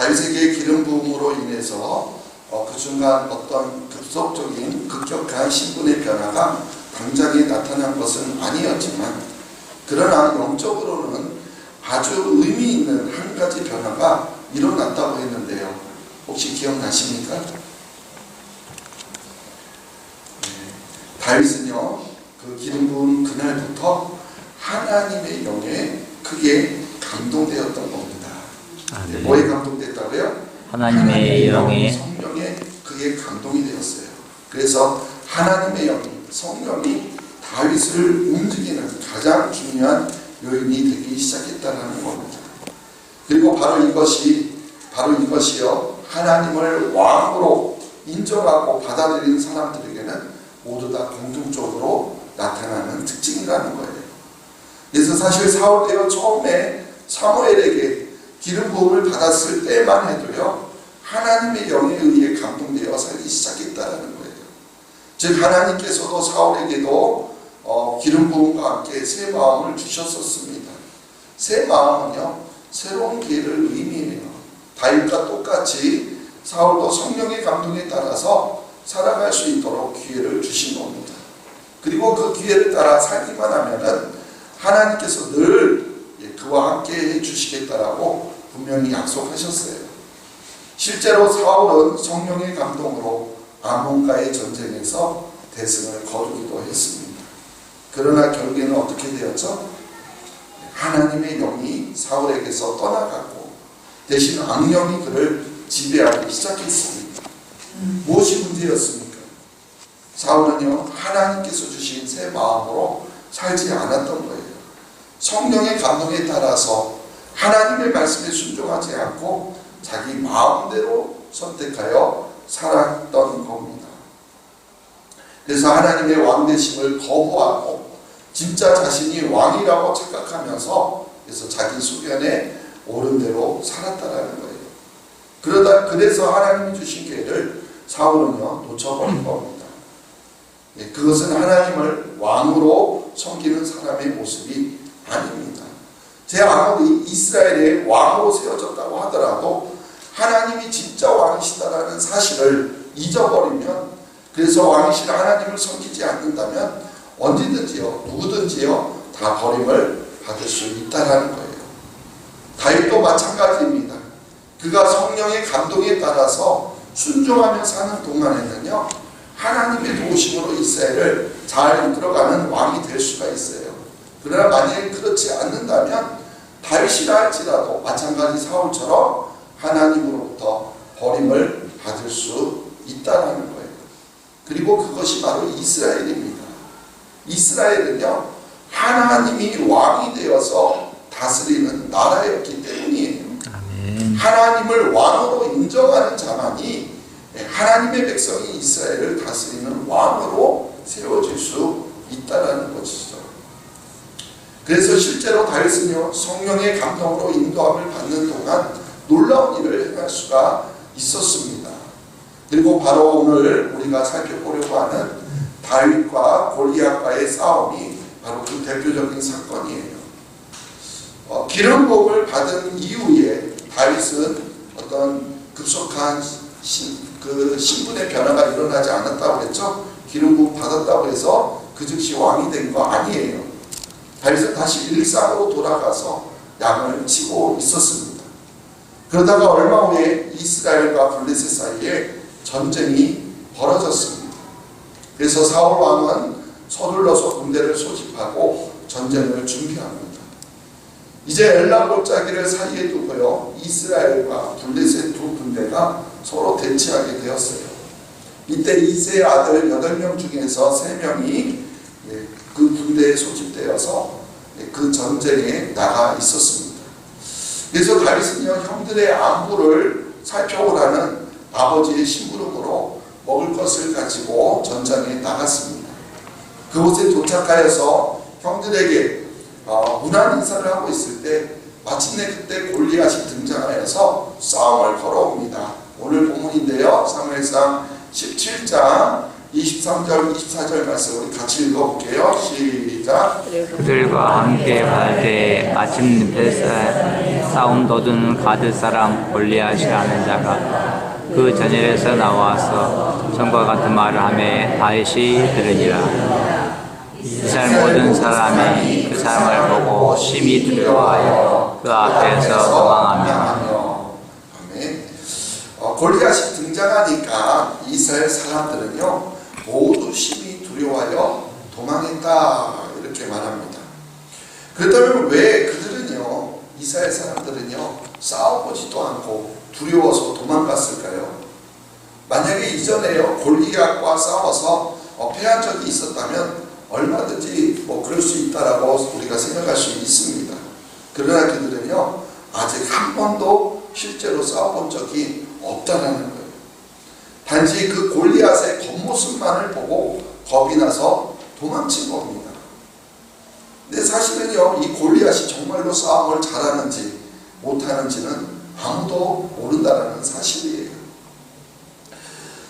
다윗에게 기름 부음으로 인해서 그 순간 어떤 급속적인 급격한 신분의 변화가 당장에 나타난 것은 아니었지만, 그러나 영적으로는 아주 의미 있는 한 가지 변화가 일어났다고 했는데요. 혹시 기억나십니까? 다윗은요, 그 기름 부은 그날부터 하나님의 영에 크게 감동되었던 겁니다. 네. 뭐에 감동됐다고요? 하나님의 영에, 성령에 그게 감동이 되었어요. 그래서 하나님의 영이, 성령이 다윗을 움직이는 가장 중요한 요인이 되기 시작했다는 겁니다. 그리고 바로 이것이요, 하나님을 왕으로 인정하고 받아들이는 사람들에게는 모두 다 공통적으로 나타나는 특징이라는 거예요. 그래서 사실 사울대요 처음에 사무엘에게 기름 부음을 받았을 때만 해도요, 하나님의 영에 의해 감동되어 살기 시작했다는 거예요. 즉 하나님께서도 사울에게도 기름 부음과 함께 새 마음을 주셨었습니다. 새 마음은요, 새로운 기회를 의미해요. 다윗과 똑같이 사울도 성령의 감동에 따라서 살아갈 수 있도록 기회를 주신 겁니다. 그리고 그 기회를 따라 살기만 하면은 하나님께서 늘 그와 함께 해주시겠다라고 분명히 약속하셨어요. 실제로 사울은 성령의 감동으로 아몬과의 전쟁에서 대승을 거두기도 했습니다. 그러나 결국에는 어떻게 되었죠? 하나님의 영이 사울에게서 떠나갔고 대신 악령이 그를 지배하기 시작했습니다. 무엇이 문제였습니까? 사울은요, 하나님께서 주신 새 마음으로 살지 않았던 거예요. 성령의 감동에 따라서 하나님의 말씀에 순종하지 않고 자기 마음대로 선택하여 살았던 겁니다. 그래서 하나님의 왕되심을 거부하고 진짜 자신이 왕이라고 착각하면서 그래서 자기 소견에 옳은 대로 살았다라는 거예요. 그래서 하나님이 주신 기회를 사울은요, 놓쳐버린 겁니다. 그것은 하나님을 왕으로 섬기는 사람의 모습이 아닙니다. 제 아무리 이스라엘의 왕으로 세워졌다고 하더라도 하나님이 진짜 왕이시다라는 사실을 잊어버리면, 그래서 왕이신 하나님을 섬기지 않는다면 언제든지요, 누구든지요, 다 버림을 받을 수 있다라는 거예요. 다윗도 마찬가지입니다. 그가 성령의 감동에 따라서 순종하며 사는 동안에는요, 하나님의 도우심으로 이스라엘을 잘 이끌어가는 왕이 될 수가 있어요. 그러나 만약에 그렇지 않는다면 다윗이라 할지라도 마찬가지 사울처럼 하나님으로부터 버림을 받을 수 있다는 거예요. 그리고 그것이 바로 이스라엘입니다. 이스라엘은요, 하나님이 왕이 되어서 다스리는 나라였기 때문이에요. 아멘. 하나님을 왕으로 인정하는 자만이 하나님의 백성이 이스라엘을 다스리는 왕으로 세워질 수 있다는 것이죠. 그래서 실제로 다윗은요, 성령의 감동으로 인도함을 받는 동안 놀라운 일을 행할 수가 있었습니다. 그리고 바로 오늘 우리가 살펴보려고 하는 다윗과 골리앗과의 싸움이 바로 그 대표적인 사건이에요. 기름 부음을 받은 이후에 다윗은 어떤 급속한 신분의 변화가 일어나지 않았다고 했죠. 기름 부음 받았다고 해서 그 즉시 왕이 된 거 아니에요. 다윗은 다시 일상으로 돌아가서 양을 치고 있었습니다. 그러다가 얼마 후에 이스라엘과 블레셋 사이에 전쟁이 벌어졌습니다. 그래서 사울 왕은 서둘러서 군대를 소집하고 전쟁을 준비합니다. 이제 엘라 골짜기를 사이에 두고요, 이스라엘과 블레셋 두 군대가 서로 대치하게 되었어요. 이때 이새의 아들 8명 중에서 3명이 그 군대에 소집되어서 그 전쟁에 나가 있었습니다. 그래서 다윗은요, 형들의 안부를 살펴보라는 아버지의 심부름으로 먹을 것을 가지고 전장에 나갔습니다. 그곳에 도착하여서 형들에게 문안 인사를 하고 있을 때 마침내 그때 골리앗이 등장하여서 싸움을 걸어옵니다. 오늘 본문인데요, 사무엘상 17장 23절, 24절 말씀 우리 같이 읽어볼게요. 시작. 그들과 함께 갈 때 아침 햇살 싸움 돋은 가드 사람 골리앗이라는 자가 그 전열에서 나와서 전과 같은 말을 하며 다윗이 들으니라. 이스라엘 모든 사람이 그 사람을 보고 심히 두려워하여 그 앞에서 도망하며. 아멘. 골리앗이 등장하니까 이스라엘 사람들은요 모두 심히 두려워하여 도망했다 이렇게 말합니다. 그렇다면 왜 그들은요 이스라엘 사람들은요 싸워보지도 않고 두려워서 도망갔을까요? 만약에 이전에요 골리앗과 싸워서 패한 적이 있었다면 얼마든지 그럴 수 있다라고 우리가 생각할 수 있습니다. 그러나 그들은요 아직 한 번도 실제로 싸워본 적이 없다라는 거예요. 단지 그 골리앗의 겉모습만을 보고 겁이 나서 도망친 겁니다. 근데 사실은요 이 골리앗이 정말로 싸움을 잘하는지 못하는지는 아무도 모른다는 사실이에요.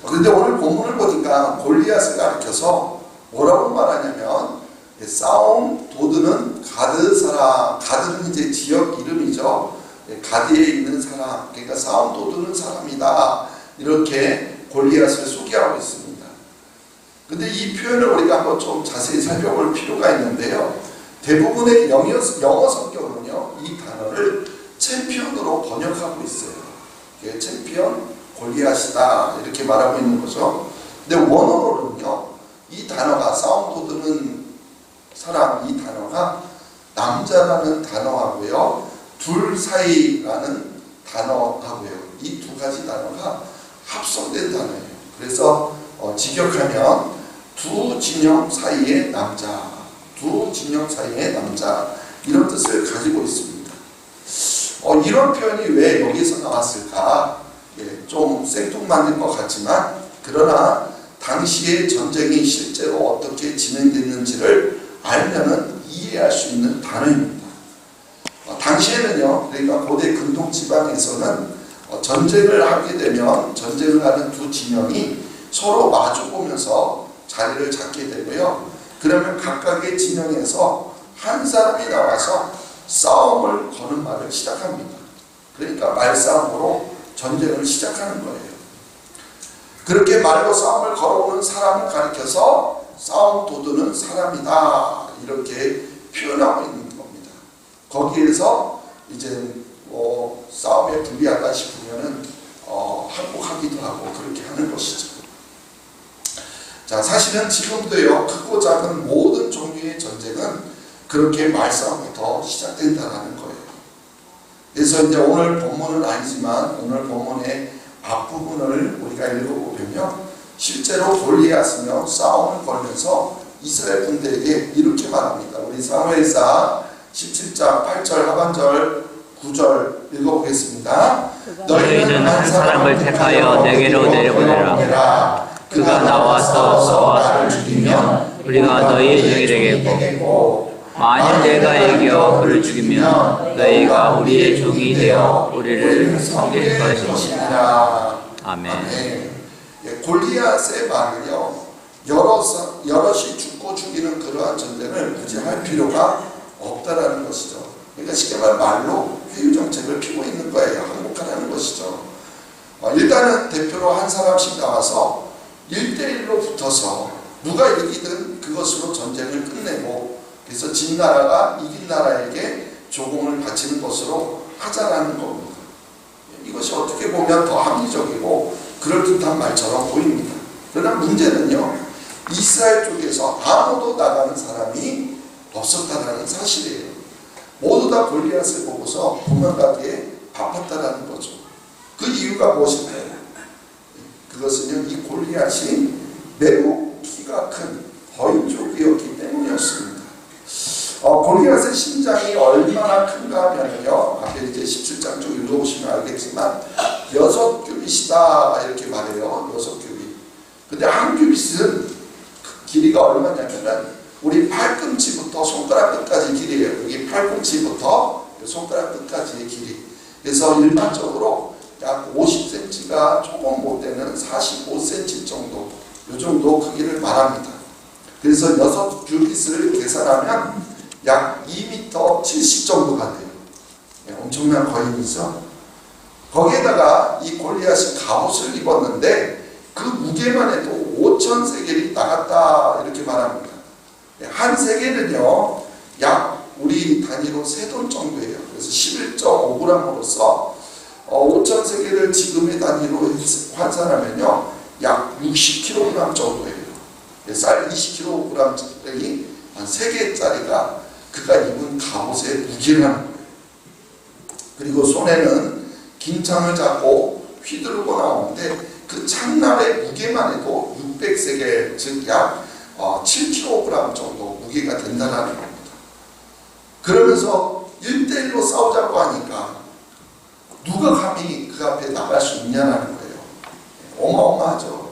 그런데 오늘 본문을 보니까 골리앗을 가리켜서 뭐라고 말하냐면 싸움 도두는 가드 사람, 가드는 이제 지역 이름이죠. 가드에 있는 사람, 그러니까 싸움 도두는 사람이다 이렇게 골리앗을 소개하고 있습니다. 근데 이 표현을 우리가 한번 좀 자세히 살펴볼 필요가 있는데요. 대부분의 영어 성경은요 이 단어를 챔피언으로 번역하고 있어요. 챔피언 골리앗이다 이렇게 말하고 있는 거죠. 근데 원어로는요 이 단어가 싸움 도두는 사람 이 단어가 남자라는 단어하고요 둘 사이라는 단어하고요 이 두 가지 단어가 합성된 단어예요. 그래서 직역하면 두 진영 사이의 남자, 두 진영 사이의 남자 이런 뜻을 가지고 있습니다. 이런 표현이 왜 여기서 나왔을까? 좀 생뚱맞는 것 같지만 그러나 당시의 전쟁이 실제로 어떻게 진행됐는지를 알면은 이해할 수 있는 단어입니다. 당시에는요, 그러니까 고대 근동 지방에서는 전쟁을 하게 되면 전쟁을 하는 두 진영이 서로 마주보면서 자리를 잡게 되고요. 그러면 각각의 진영에서 한 사람이 나와서 싸움을 거는 말을 시작합니다. 그러니까 말싸움으로 전쟁을 시작하는 거예요. 그렇게 말로 싸움을 걸어오는 사람을 가리켜서 싸움 도두는 사람이다 이렇게 표현하고 있는 겁니다. 거기에서 이제 싸움에 불리하다 싶으면은 항복하기도 하고 그렇게 하는 것이죠. 자, 사실은 지금도요 크고 작은 모든 종류의 전쟁은 그렇게 말싸움부터 시작된다는 거예요. 그래서 이제 오늘 본문은 아니지만 오늘 본문의 앞부분을 우리가 읽어보면요 실제로 골리앗이며 싸움을 걸면서 이스라엘 군대에게 이렇게 말합니다. 우리 사무엘상 17장 8절 하반절 9절 읽어보겠습니다. 너희는 한 사람을 택하여 내게로 내려보내라. 그가 나와서 너와 나를 죽이면 우리가 너희 중이 되겠고 만일 내가 이겨 그를 죽이면 너희가 우리의 종이 되어 우리를 섬길 것이니라. 아멘. 골리앗의 말은요 여럿이 죽고 죽이는 그러한 전쟁을 굳이 할 필요가 없다라는 것이죠. 그러니까 쉽게 말로 회유 정책을 피고 있는 거예요. 항복하라는 것이죠. 일단은 대표로 한 사람씩 나와서 1대1로 붙어서 누가 이기든 그것으로 전쟁을 끝내고 그래서 진 나라가 이긴 나라에게 조공을 바치는 것으로 하자라는 겁니다. 이것이 어떻게 보면 더 합리적이고 그럴듯한 말처럼 보입니다. 그러나 문제는요 이스라엘 쪽에서 아무도 나가는 사람이 없었다는 사실이에요. 모두 다 골리앗을 보고서 도망가기에 바빴다라는 거죠. 그 이유가 무엇일까요? 그것은요 이 골리앗이 매우 키가 큰 거인족이었기 때문이었습니다. 골리앗의 심장이 얼마나 큰가 하면요 앞에 이제 17장 쪽 읽어보시면 알겠지만 6규빗이다 이렇게 말해요. 6규빗. 근데 한 규빗은 길이가 얼마냐면은 우리 팔꿈치부터 손가락 끝까지 길이에요. 여기 팔꿈치부터 손가락 끝까지의 길이. 그래서 일반적으로 약 50cm가 조금 못 되는 45cm 정도 이 정도 크기를 말합니다. 그래서 6규빗을 계산하면 약 2m 70 정도가 돼요. 엄청난 거인이죠. 거기에다가 이 골리앗이 갑옷을 입었는데 그 무게만 해도 5천 세겔이 나갔다 이렇게 말합니다. 한 세겔은요 약 우리 단위로 3돈 정도예요. 그래서 11.5g으로서 5천 세겔을 지금의 단위로 환산하면요 약 60kg 정도예요. 쌀 20kg짜리 한 3개짜리가 그가 입은 갑옷의 무게라는 거예요. 그리고 손에는 긴 창을 잡고 휘두르고 나오는데 그 창날의 무게만 해도 600세겔 즉 약 7kg 정도 무게가 된다는 겁니다. 그러면서 1대1로 싸우자고 하니까 누가 감히 그 앞에 나갈 수 있냐는 거예요. 어마어마하죠.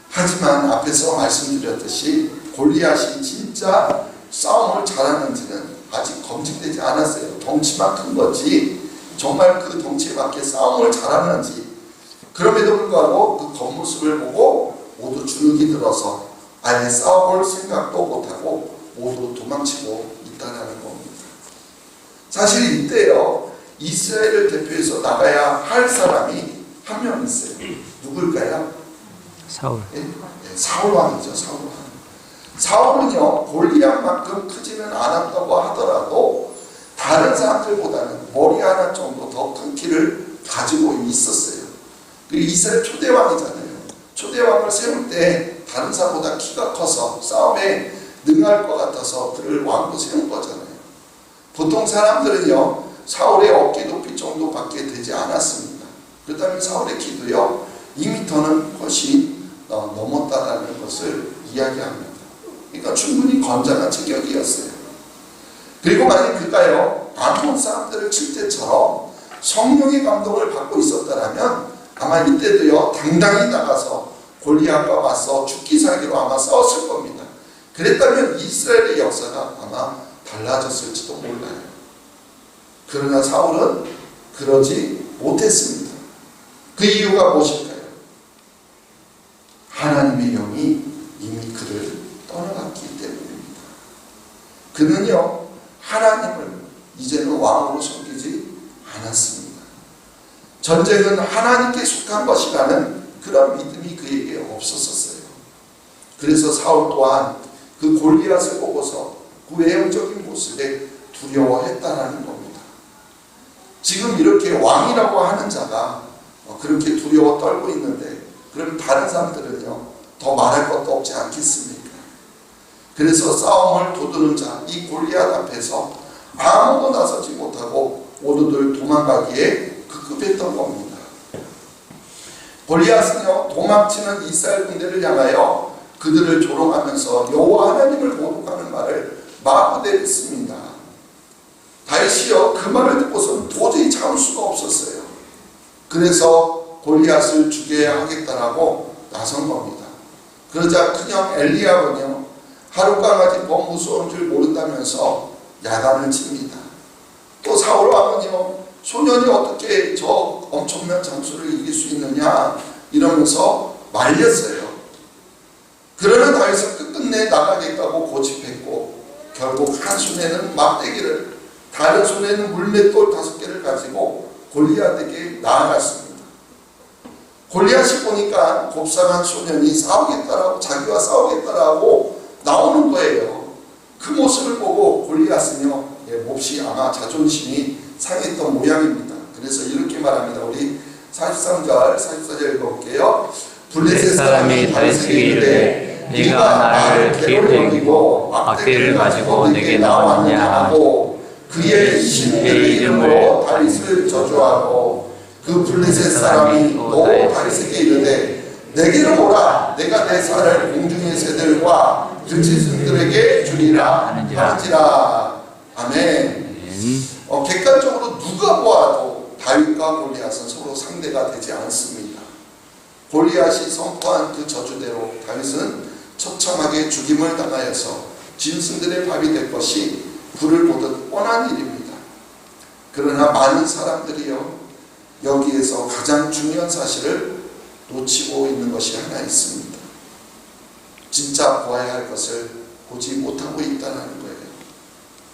하지만 앞에서 말씀드렸듯이 골리앗이 진짜 싸움을 잘하는지는 아직 검증되지 않았어요. 덩치만 큰 거지 정말 그 덩치에 맞게 싸움을 잘하는지. 그럼에도 불구하고 그 겉모습을 보고 모두 주눅이 들어서 아예 싸워볼 생각도 못하고 모두 도망치고 있다는 겁니다. 사실 이때요 이스라엘을 대표해서 나가야 할 사람이 한 명 있어요. 누굴까요? 사울. 사울 왕이죠. 사울 왕. 사울은요 골리앗만큼 크지는 않았다고 하더라도 다른 사람들보다는 머리 하나 정도 더 큰 키를 가지고 있었어요. 그리고 이스라엘 초대왕이잖아요. 초대왕을 세울 때 다른 사람보다 키가 커서 싸움에 능할 것 같아서 그를 왕으로 세운 거잖아요. 보통 사람들은요 사울의 어깨 높이 정도밖에 되지 않았습니다. 그렇다면 사울의 키도요 2m는 훨씬 넘었다라는 것을 이야기합니다. 그러니까 충분히 건장한 체격이었어요. 그리고 만약 그가요 아몬 사람들을 칠 때처럼 성령의 감동을 받고 있었다면 아마 이때도요 당당히 나가서 골리앗과 맞서 죽기 살기로 아마 싸웠을 겁니다. 그랬다면 이스라엘의 역사가 아마 달라졌을지도 몰라요. 그러나 사울은 그러지 못했습니다. 그 이유가 무엇일까요? 하나님의 영이 이미 그를 떠나갔기 때문입니다. 그는요 하나님을 이제는 왕으로 섬기지 않았습니다. 전쟁은 하나님께 속한 것이라는 그런 믿음이 그에게 없었어요. 그래서 사울 또한 그 골리앗을 보고서 그 외형적인 모습에 두려워했다라는 겁니다. 지금 이렇게 왕이라고 하는 자가 그렇게 두려워 떨고 있는데 그럼 다른 사람들은요 더 말할 것도 없지 않겠습니까? 그래서 싸움을 도두는 자 이 골리앗 앞에서 아무도 나서지 못하고 모두들 도망가기에 급급했던 겁니다. 골리앗은요 도망치는 이스라엘 군대를 향하여 그들을 조롱하면서 여호와 하나님을 모독하는 말을 마구대로 했습니다. 다윗이요 그 말을 듣고서는 도저히 참을 수가 없었어요. 그래서 골리앗을 죽여야 하겠다라고 나선 겁니다. 그러자 큰형 엘리압은요 하룻강아지 더 무서운 줄 모른다면서 야단을 칩니다. 또 사울 왕은요 소년이 어떻게 저 엄청난 장수를 이길 수 있느냐 이러면서 말렸어요. 그러나 다윗은 끝끝내 나가겠다고 고집했고 결국 한 손에는 막대기를 다른 손에는 물맷돌 5개를 가지고 골리앗에게 나아갔습니다. 골리앗이 보니까 곱상한 소년이 싸우겠다라고 자기와 싸우겠다라고 나오는 거예요. 그 모습을 보고 골리앗은요 몹시 아마 자존심이 상했던 모양입니다. 그래서 이렇게 말합니다. 우리 43절 44절 읽어볼게요. 블레셋 사람이 다윗에게 이르되 네가 나를 괴로 여기고 악대를 가지고 내게 나왔느냐 하고 그의 신의 이름으로 다윗을 저주하고 그 블레셋 사람이 또 다윗에게 이르되 내게로 오라 내가 내 살을 공중의 새들과 들짐승들에게 주리라 하는지라. 아멘. 객관적으로 누가 보아도 다윗과 골리앗은 서로 상대가 되지 않습니다. 골리앗이 선포한 그 저주대로 다윗은 처참하게 죽임을 당하여서 짐승들의 밥이 될 것이 불을 보듯 뻔한 일입니다. 그러나 많은 사람들이요 여기에서 가장 중요한 사실을 놓치고 있는 것이 하나 있습니다. 진짜 보아야 할 것을 보지 못하고 있다는 거예요.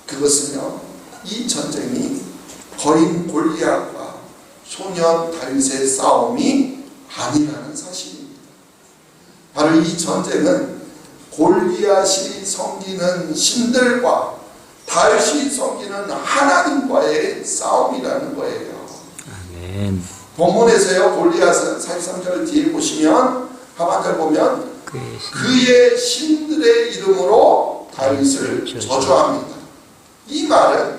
그것은요, 이 전쟁이 거인 골리앗과 소년 다윗의 싸움이 아니라는 사실입니다. 바로 이 전쟁은 골리앗이 섬기는 신들과 다윗이 섬기는 하나님과의 싸움이라는 거예요. 아멘. 본문에서요, 골리앗은 43절 뒤에 보시면 하반절 보면 그의 신들의 이름으로 다윗을 저주합니다. 이 말은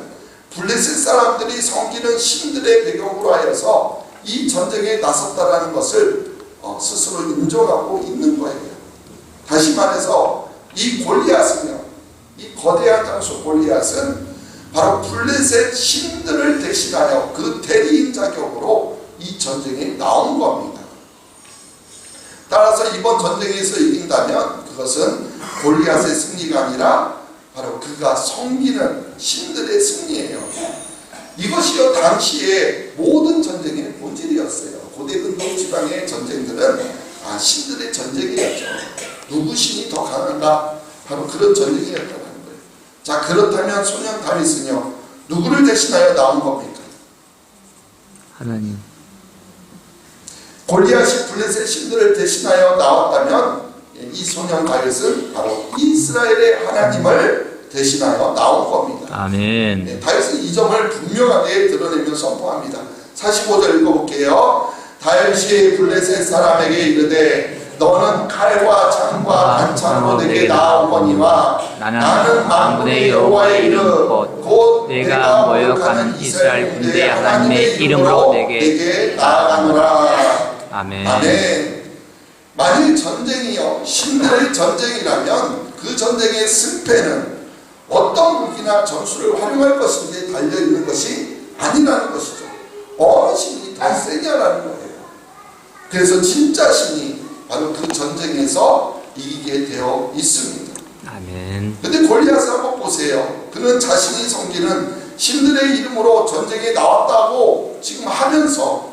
블레셋 사람들이 섬기는 신들의 배경으로 하여서 이 전쟁에 나섰다라는 것을 스스로 인정하고 있는 거예요. 다시 말해서 이 골리앗은요, 이 거대한 장수 골리앗은 바로 블레셋 신들을 대신하여 그 대리인 자격으로 이 전쟁에 나온 겁니다. 따라서 이번 전쟁에서 이긴다면 그것은 골리앗의 승리가 아니라 바로 그가 섬기는 신들의 승리예요. 이것이요, 당시의 모든 전쟁의 본질이었어요. 고대 근동 지방의 전쟁들은 신들의 전쟁이었죠. 누구 신이 더 강한가? 바로 그런 전쟁이었다는 거예요. 자, 그렇다면 소년 다윗은요, 누구를 대신하여 나온 겁니까? 하나님. 골리앗이 블레셋 신들을 대신하여 나왔다면 이 소년 다윗은 바로 이스라엘의 하나님을 대신하여 나온 겁니다. 아멘. 네, 다윗은 이 점을 분명하게 드러내며 선포합니다. 45절 읽어볼게요. 다윗이 블레셋 사람에게 이르되 너는 칼과 창과 단창으로 내게 나오거니와 나는 만군의 여호와의 이름 곧 내가 모욕하는 이스라엘 군대 하나님의 이름으로 내게 나아가노라. 아멘. 아멘. 만일 전쟁이요, 신들의 전쟁이라면 그 전쟁의 승패는 어떤 무기나 전술을 활용할 것인지에 달려있는 것이 아니라는 것이죠. 어느 신이 더 세냐라는 거예요. 그래서 진짜 신이 바로 그 전쟁에서 이기게 되어 있습니다. 아멘. 근데 골리앗을 한번 보세요. 그는 자신이 섬기는 신들의 이름으로 전쟁에 나왔다고 지금 하면서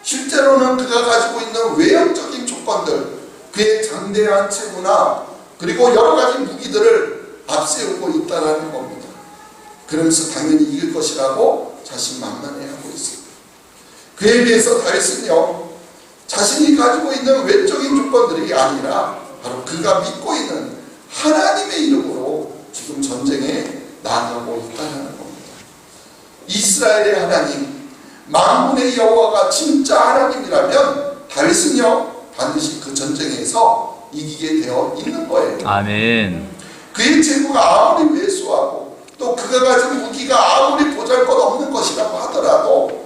실제로는 그가 가지고 있는 외형적인 조건들, 그의 장대한 체구나 그리고 여러 가지 무기들을 앞세우고 있다는 겁니다. 그러면서 당연히 이길 것이라고 자신만만해하고 있습니다. 그에 비해서 다윗은요, 자신이 가지고 있는 외적인 조건들이 아니라 바로 그가 믿고 있는 하나님의 이름으로 지금 전쟁에 나아가고 있다는 겁니다. 이스라엘의 하나님, 만군의 여호와가 진짜 하나님이라면 다윗은요, 반드시 그 전쟁에서 이기게 되어 있는 거예요. 아멘. 그의 재고가 아무리 왜소하고 또 그가 가진 무기가 아무리 보잘것없는 것이라고 하더라도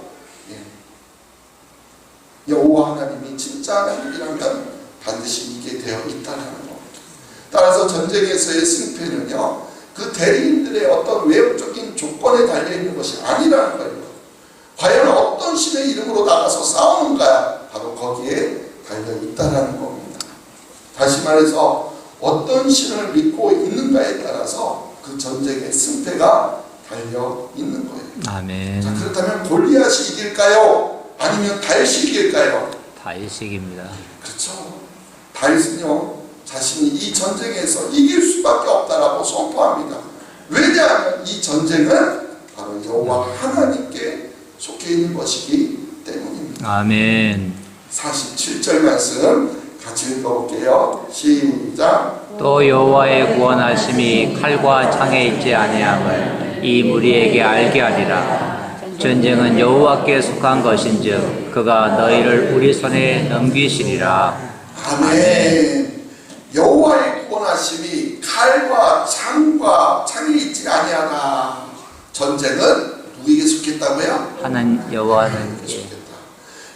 여호와 하나님이 진짜 하나님이라면 반드시 이기게 되어 있다는 겁니다. 따라서 전쟁에서의 승패는요, 그 대리인들의 어떤 외형적인 조건에 달려있는 것이 아니라는 거예요. 과연 어떤 신의 이름으로 나가서 싸우는가, 바로 거기에 달려있다는 겁니다. 다시 말해서 어떤 신을 믿고 있는가에 따라서 그 전쟁의 승패가 달려있는 거예요. 아멘. 자, 그렇다면 골리앗이 이길까요? 아니면 다윗이 이길까요? 다윗이깁니다. 그렇죠. 다윗은요, 자신이 이 전쟁에서 이길 수밖에 없다라고 선포합니다. 왜냐하면 이 전쟁은 바로 여호와 하나님께 속해 있는 것이기 때문입니다. 아멘. 47절 말씀 같이 읽어볼게요. 시작. 또 여호와의 구원하심이 칼과 창에 있지 아니함을 이 무리에게 알게 하리라. 전쟁은 여호와께 속한 것인즉 그가 너희를 우리 손에 넘기시리라. 아멘. 여호와의 구원하심이 칼과 창에 있지 아니하나. 전쟁은 누구에게 속했다고요? 하나님 여호와는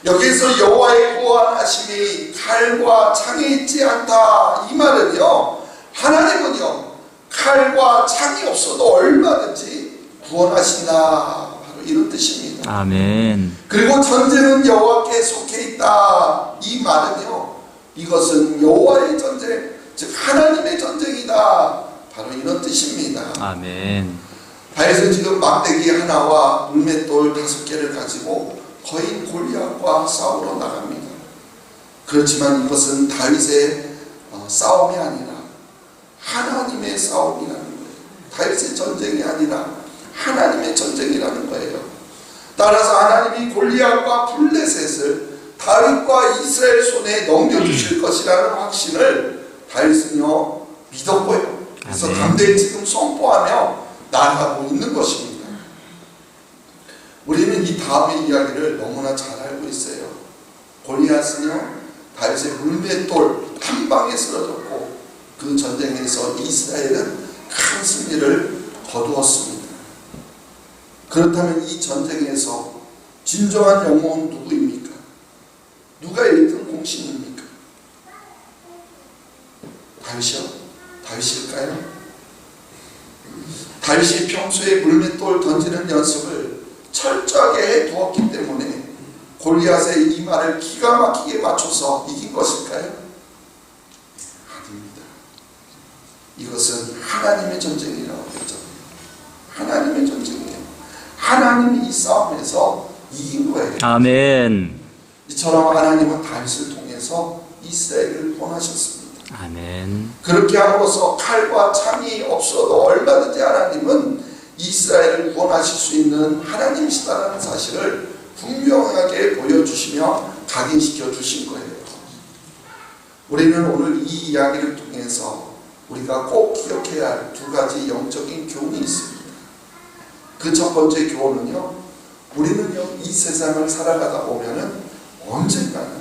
여기서 여호와의 구원하심이 칼과 창에 있지 않다. 이 말은요, 하나님은요, 칼과 창이 없어도 얼마든지 구원하신다. 바로 이런 뜻입니다. 아멘. 그리고 전쟁은 여호와께 속해 있다. 이 말은요, 이것은 여호와의 전쟁, 즉 하나님의 전쟁이다. 바로 이런 뜻입니다. 아멘. 다윗은 지금 막대기 하나와 물맷돌 5개를 가지고 거인 골리앗과 싸우러 나갑니다. 그렇지만 이것은 다윗의 싸움이 아니라 하나님의 싸움이라는 거예요. 다윗의 전쟁이 아니라 하나님의 전쟁이라는 거예요. 따라서 하나님이 골리앗과 블레셋을 다윗과 이스라엘 손에 넘겨주실 것이라는 확신을 다윗은요 믿었고요. 그래서 담대히 지금 선포하며 나아가고 있는 것입니다. 우리는 이 다음의 이야기를 너무나 잘 알고 있어요. 골리앗은요 다윗의 물맷돌 한 방에 쓰러졌고 그 전쟁에서 이스라엘은 큰 승리를 거두었습니다. 그렇다면 이 전쟁에서 진정한 영웅은 누구입니까? 누가 1등 공신입니까? 다윗이요? 다윗일까요? 다윗이 평소에 물맷돌 던지는 연습을 철저하게 해두었기 때문에 골리앗의 이 말을 기가 막히게 맞춰서 이긴 것일까요? 아닙니다. 이것은 하나님의 전쟁이라고 했잖아요. 하나님의 전쟁이에요. 하나님이 이 싸움에서 이긴 거예요. 아멘. 이처럼 하나님은 다윗을 통해서 이스라엘을 구원하셨습니다. 아멘. 그렇게 함으로써 칼과 창이 없어도 얼마든지 하나님은 이스라엘을 구원하실 수 있는 하나님이시다라는 사실을 분명하게 보여주시며 각인시켜 주신 거예요. 우리는 오늘 이 이야기를 통해서 우리가 꼭 기억해야 할 두 가지 영적인 교훈이 있습니다. 그 첫 번째 교훈은요, 우리는요 이 세상을 살아가다 보면은 언젠가는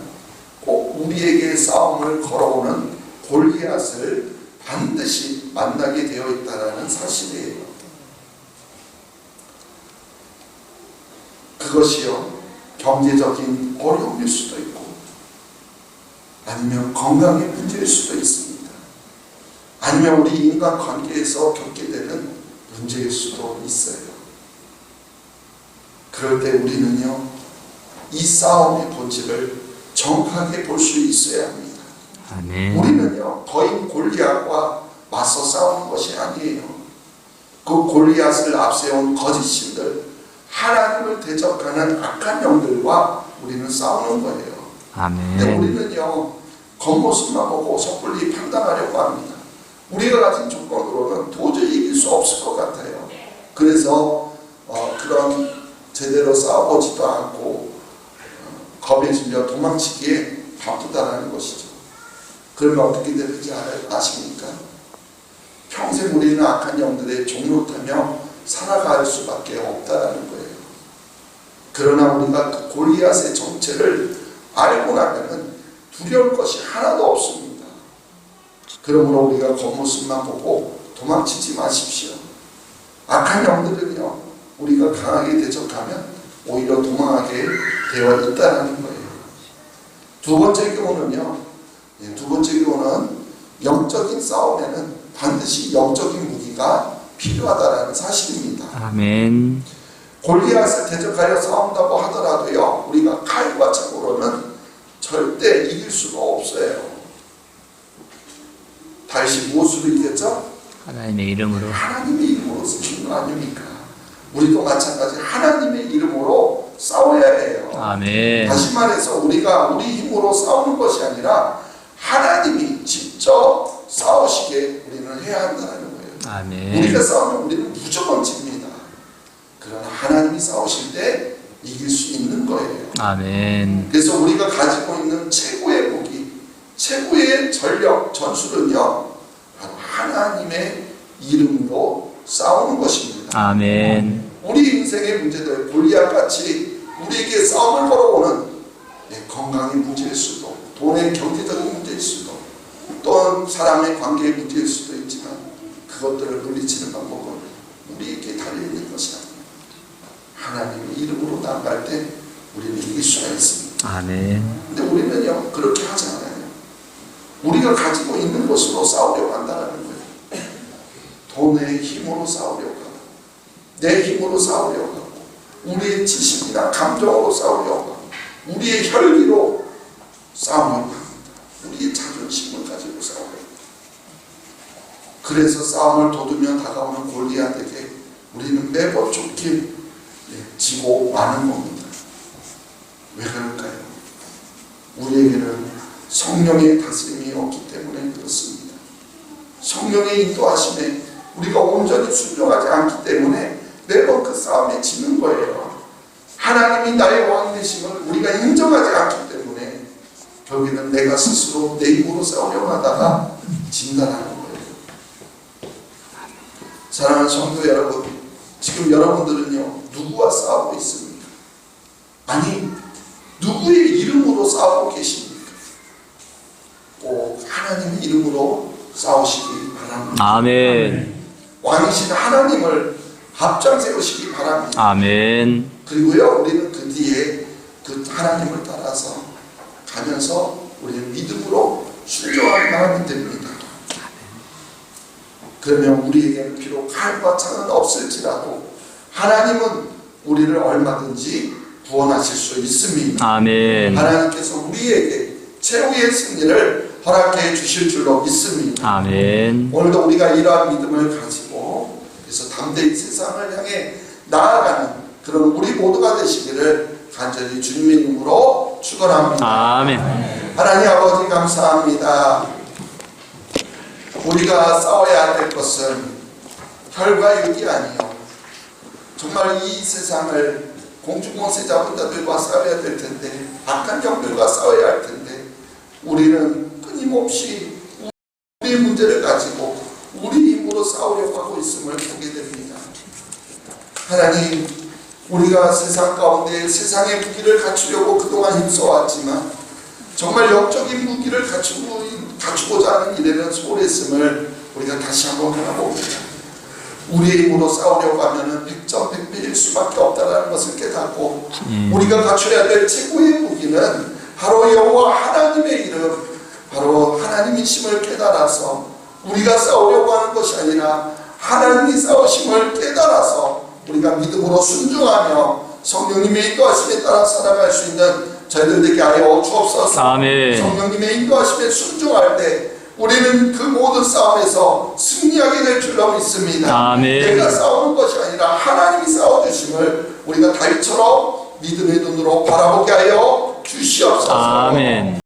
꼭 우리에게 싸움을 걸어오는 골리앗을 반드시 만나게 되어 있다는 사실이에요. 그것이요 경제적인 어려움일 수도 있고 아니면 건강의 문제일 수도 있습니다. 아니면 우리 인간관계에서 겪게 되는 문제일 수도 있어요. 그럴 때 우리는요 이 싸움의 본질을 정확하게 볼 수 있어야 합니다. 아멘. 우리는요 거인 골리앗과 맞서 싸우는 것이 아니에요. 그 골리앗을 앞세운 거짓 신들, 하나님을 대적하는 악한 영들과 우리는 싸우는 거예요. 아멘. 근데 우리는요 겉모습만 보고 섣불리 판단하려고 합니다. 우리가 가진 조건으로는 도저히 이길 수 없을 것 같아요. 그래서 그런 제대로 싸워보지도 않고 겁에 질려 도망치기에 바쁘다라는 것이죠. 그러면 어떻게 되는지 아십니까? 평생 우리는 악한 영들의 종노타며 살아갈 수밖에 없다라는 거예요. 그러나 우리가 그 골리앗의 정체를 알고 나면은 두려울 것이 하나도 없습니다. 그러므로 우리가 겉모습만 보고 도망치지 마십시오. 악한 영들은요 우리가 강하게 대적하면 오히려 도망하게 되어 있다는 거예요. 두 번째 교훈은요, 두 번째 교훈은 영적인 싸움에는 반드시 영적인 무기가 필요하다는 사실입니다. 아멘. 골리앗을 대적하여 싸운다고 하더라도요 우리가 칼과 창으로는 절대 이길 수가 없어요. 다윗이 무엇으로 이겼죠? 하나님의 이름으로. 하나님의 이름으로 쓰신 거 아닙니까? 우리도 마찬가지 하나님의 이름으로 싸워야 해요. 아멘. 다시 말해서 우리가 우리 힘으로 싸우는 것이 아니라 하나님이 직접 싸우시게 우리는 해야 한다는 거예요. 아멘. 우리가 싸우면 우리는 무조건 집니다. 그러나 하나님이 싸우실 때 이길 수 있는 거예요. 아멘. 그래서 우리가 가지고 있는 최고의 무기, 최고의 전력, 전술은요 바로 하나님의 이름으로 싸우는 것입니다. 아멘. 우리 인생의 문제들 골리앗같이 우리에게 싸움을 걸어오는 건강의 문제일 수도, 돈의 경제적인 문제일 수도, 또는 사람의 관계의 문제일 수도 있지만 그것들을 물리치는 방법은 우리에게 달려있는 것이 아닙니다. 하나님의 이름으로 나아갈 때 우리는 이길 수가 있습니다. 아멘. 근데 우리는요 그렇게 하지 않아요. 우리가 가지고 있는 것으로 싸우려고 한다는 거예요. 돈의 힘으로 싸우려고 하고, 내 힘으로 싸우려고 하고, 우리의 지식이나 감정으로 싸우려고 하고, 우리의 혈기로 싸우려고 합니다. 우리의 자존심을 가지고 싸우려고 합니다. 그래서 싸움을 도두며 다가오는 골리앗에게 우리는 매번 쫓길 지고 마는 겁니다. 왜 그럴까요? 우리에게는 성령의 다스림이 없기 때문에 그렇습니다. 성령의 인도하심에 우리가 온전히 순종하지 않기 때문에 매번 그 싸움에 지는 거예요. 하나님이 나의 왕 되심을 우리가 인정하지 않기 때문에 결국에는 내가 스스로 내 힘으로 싸우려고 하다가 진단하는 거예요. 사랑하는 성도 여러분, 지금 여러분들은요 누구와 싸우고 있습니까? 아니 누구의 이름으로 싸우고 계십니까? 꼭 하나님의 이름으로 싸우시기 바랍니다. 아멘. 왕이신 하나님을 앞장 세우시기 바랍니다. 아멘. 그리고요 우리는 그 뒤에 그 하나님을 따라서 가면서 우리는 믿음으로 순종하기만 하면 됩니다. 그러면 우리에게는 비록 칼과 창은 없을지라도 하나님은 우리를 얼마든지 구원하실 수 있습니다. 아멘. 하나님께서 우리에게 최후의 승리를 허락해 주실 줄로 믿습니다. 아멘. 오늘도 우리가 이러한 믿음을 가지고 그래서 담대히 세상을 향해 나아가는 그런 우리 모두가 되시기를 간절히 주님의 이름으로 축원합니다. 아멘. 하나님 아버지 감사합니다. 우리가 싸워야 될 것은 혈과 육이 아니요 정말 이 세상을 공중권세 잡은 자들과 싸워야 될 텐데 악한 영들과 싸워야 할 텐데 우리는 끊임없이 우리의 문제를 가지고 우리 힘으로 싸우려고 하고 있음을 보게 됩니다. 하나님, 우리가 세상 가운데 세상의 무기를 갖추려고 그동안 힘써왔지만 정말 영적인 무기를 갖추고자 하는 일에는 소홀했음을 우리가 다시 한번 알아봅니다. 우리의 힘으로 싸우려고 하면 백전백패일 수밖에 없다는 것을 깨닫고 우리가 갖춰야 될 최고의 무기는 바로 여호와 하나님의 이름, 바로 하나님이심을 깨달아서 우리가 싸우려고 하는 것이 아니라 하나님이 싸우심을 깨달아서 우리가 믿음으로 순종하며 성령님의 인도하심에 따라 살아갈 수 있는 저희들 되게 하여 주옵소서. 아멘. 성령님의 인도하심에 순종할 때 우리는 그 모든 싸움에서 승리하게 될 줄로 믿습니다. 아멘. 내가 싸우는 것이 아니라 하나님이 싸워주심을 우리가 다윗처럼 믿음의 눈으로 바라보게 하여 주시옵소서. 아멘.